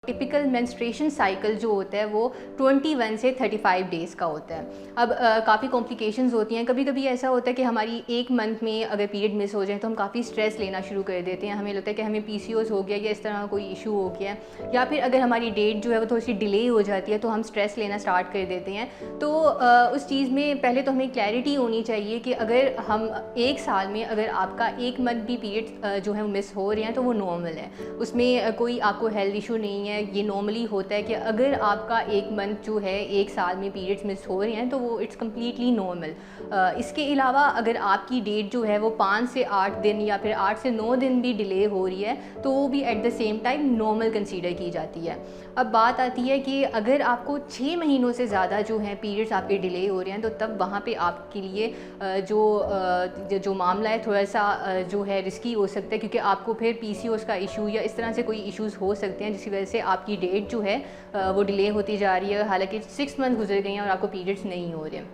Typical menstruation cycle جو ہوتا ہے وہ 21 سے 35 ڈیز کا ہوتا ہے. اب کافی کمپلیکیشنز ہوتی ہیں. کبھی کبھی ایسا ہوتا ہے کہ ہماری ایک منتھ میں اگر پیریڈ مس ہو جائیں تو ہم کافی اسٹریس لینا شروع کر دیتے ہیں. ہمیں لگتا ہے کہ ہمیں PCOS ہو گیا یا اس طرح کوئی ایشو ہو گیا ہے, یا پھر اگر ہماری ڈیٹ جو ہے وہ تھوڑی سی ڈیلے ہو جاتی ہے تو ہم اسٹریس لینا اسٹارٹ کر دیتے ہیں. تو اس چیز میں پہلے تو ہمیں کلیئرٹی ہونی چاہیے کہ اگر ہم ایک سال میں اگر آپ کا ایک منتھ بھی پیریڈ جو ہے وہ مس ہو رہے ہیں تو وہ نارمل ہے. اس میں کوئی آپ کو ہیلتھ ایشو نہیں ہے. یہ نارملی ہوتا ہے کہ اگر آپ کا ایک منتھ جو ہے ایک سال میں پیریڈس مس ہو رہے ہیں تو وہ اٹس کمپلیٹلی نارمل. اس کے علاوہ اگر آپ کی ڈیٹ جو ہے وہ 5 سے 8 دن یا پھر 8 سے 9 دن بھی ڈیلے ہو رہی ہے تو وہ بھی at the same time normal consider کی جاتی ہے. اب بات آتی ہے کہ اگر آپ کو 6 مہینوں سے زیادہ جو ہیں پیریڈس آپ کے ڈیلے ہو رہے ہیں تو تب وہاں پہ آپ کے لیے جو معاملہ ہے تھوڑا سا جو ہے رسکی ہو سکتا ہے, کیونکہ آپ کو پھر PCOS کا ایشو یا اس طرح سے کوئی ایشوز ہو سکتے ہیں جس کی وجہ سے آپ کی ڈیٹ جو ہے وہ ڈیلے ہوتی جا رہی ہے, حالانکہ 6 منتھ گزر گئی ہیں اور آپ کو پیریڈس نہیں ہو رہے ہیں.